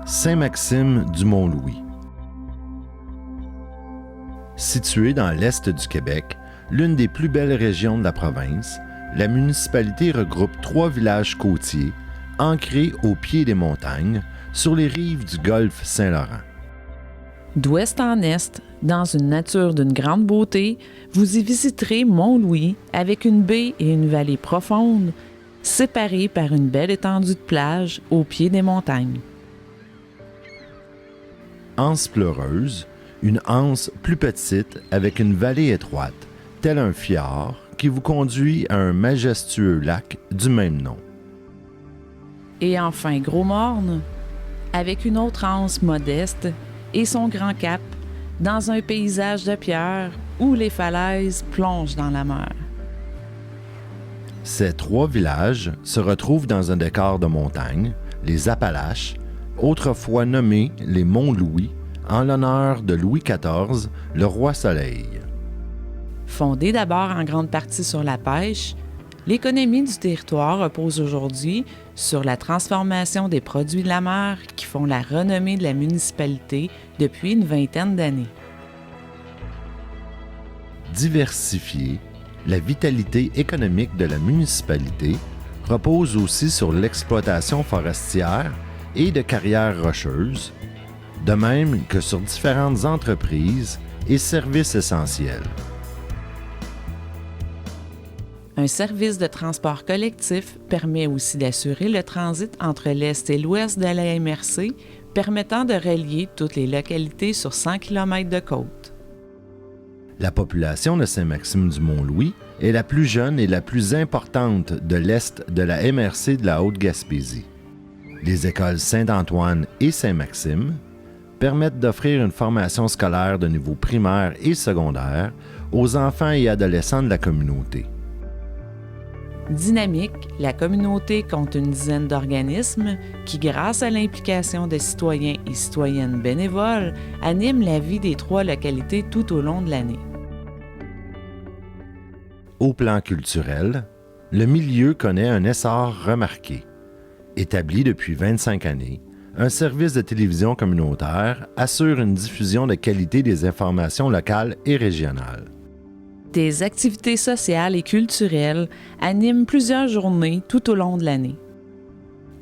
Saint-Maxime du Mont-Louis. Située dans l'est du Québec, l'une des plus belles régions de la province, la municipalité regroupe 3 villages côtiers ancrés au pied des montagnes, sur les rives du golfe Saint-Laurent. D'ouest en est, dans une nature d'une grande beauté, vous y visiterez Mont-Louis avec une baie et une vallée profonde, séparées par une belle étendue de plage au pied des montagnes. Anse pleureuse, une anse plus petite avec une vallée étroite, tel un fjord, qui vous conduit à un majestueux lac du même nom. Et enfin Gros-Morne, avec une autre anse modeste et son grand cap, dans un paysage de pierre où les falaises plongent dans la mer. Ces 3 villages se retrouvent dans un décor de montagne, les Appalaches, autrefois nommés les Monts-Louis, en l'honneur de Louis XIV, le roi Soleil. Fondée d'abord en grande partie sur la pêche, l'économie du territoire repose aujourd'hui sur la transformation des produits de la mer qui font la renommée de la municipalité depuis une vingtaine d'années. Diversifiée, la vitalité économique de la municipalité repose aussi sur l'exploitation forestière et de carrières rocheuses, de même que sur différentes entreprises et services essentiels. Un service de transport collectif permet aussi d'assurer le transit entre l'Est et l'Ouest de la MRC, permettant de relier toutes les localités sur 100 km de côte. La population de Saint-Maxime du Mont-Louis est la plus jeune et la plus importante de l'Est de la MRC de la Haute-Gaspésie. Les écoles Saint-Antoine et Saint-Maxime permettent d'offrir une formation scolaire de niveau primaire et secondaire aux enfants et adolescents de la communauté. Dynamique, la communauté compte une dizaine d'organismes qui, grâce à l'implication de citoyens et citoyennes bénévoles, animent la vie des 3 localités tout au long de l'année. Au plan culturel, le milieu connaît un essor remarqué. Établi depuis 25 années, un service de télévision communautaire assure une diffusion de qualité des informations locales et régionales. Des activités sociales et culturelles animent plusieurs journées tout au long de l'année.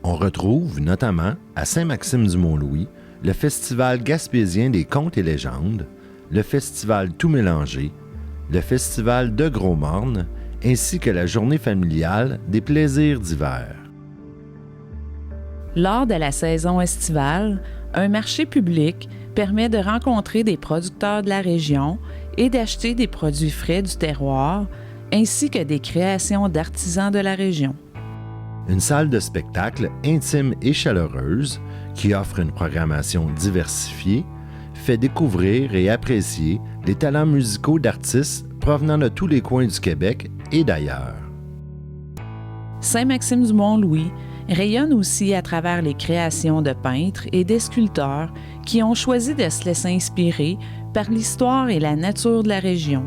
On retrouve notamment à Saint-Maxime du Mont-Louis le Festival gaspésien des contes et légendes, le Festival Tout mélangé, le Festival de Gros-Morne, ainsi que la Journée familiale des plaisirs d'hiver. Lors de la saison estivale, un marché public permet de rencontrer des producteurs de la région et d'acheter des produits frais du terroir, ainsi que des créations d'artisans de la région. Une salle de spectacle intime et chaleureuse, qui offre une programmation diversifiée, fait découvrir et apprécier les talents musicaux d'artistes provenant de tous les coins du Québec et d'ailleurs. Saint-Maxime du Mont-Louis rayonne aussi à travers les créations de peintres et des sculpteurs qui ont choisi de se laisser inspirer par l'histoire et la nature de la région.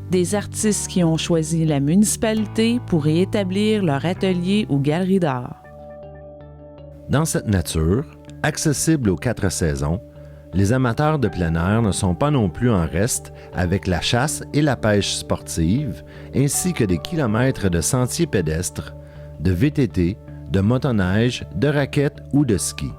Des artistes qui ont choisi la municipalité pour y établir leur atelier ou galerie d'art. Dans cette nature, accessible aux 4 saisons, les amateurs de plein air ne sont pas non plus en reste avec la chasse et la pêche sportive, ainsi que des kilomètres de sentiers pédestres, de VTT, de motoneige, de raquettes ou de ski.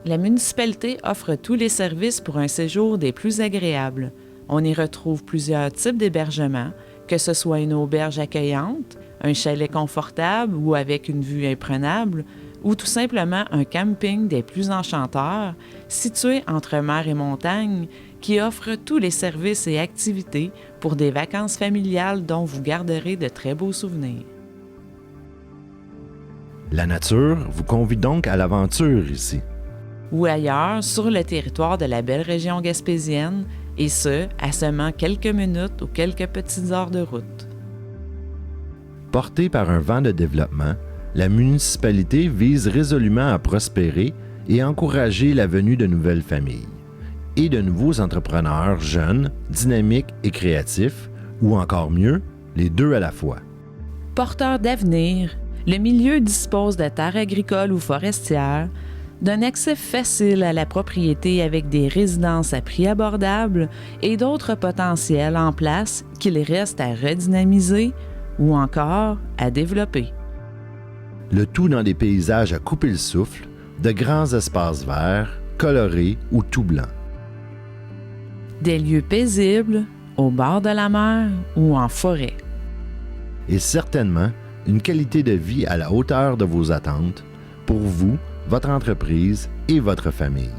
La municipalité offre tous les services pour un séjour des plus agréables. On y retrouve plusieurs types d'hébergements, que ce soit une auberge accueillante, un chalet confortable ou avec une vue imprenable, ou tout simplement un camping des plus enchanteurs, situé entre mer et montagne, qui offre tous les services et activités pour des vacances familiales dont vous garderez de très beaux souvenirs. La nature vous convie donc à l'aventure ici. Ou ailleurs, sur le territoire de la belle région gaspésienne, et ce, à seulement quelques minutes ou quelques petites heures de route. Portée par un vent de développement, la municipalité vise résolument à prospérer et encourager la venue de nouvelles familles et de nouveaux entrepreneurs jeunes, dynamiques et créatifs, ou encore mieux, les deux à la fois. Porteur d'avenir, le milieu dispose de terres agricoles ou forestières, d'un accès facile à la propriété avec des résidences à prix abordable et d'autres potentiels en place qu'il reste à redynamiser ou encore à développer. Le tout dans des paysages à couper le souffle, de grands espaces verts, colorés ou tout blancs. Des lieux paisibles, au bord de la mer ou en forêt. Et certainement, une qualité de vie à la hauteur de vos attentes pour vous, votre entreprise et votre famille.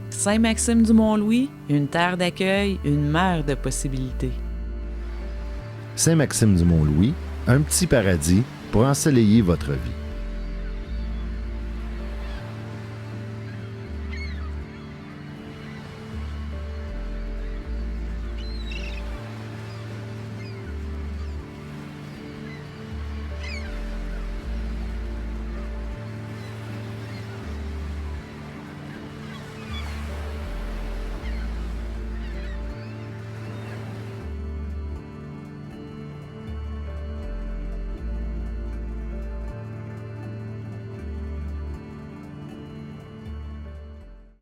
Saint-Maxime-du-Mont-Louis, une terre d'accueil, une mer de possibilités. Saint-Maxime-du-Mont-Louis, un petit paradis pour ensoleiller votre vie.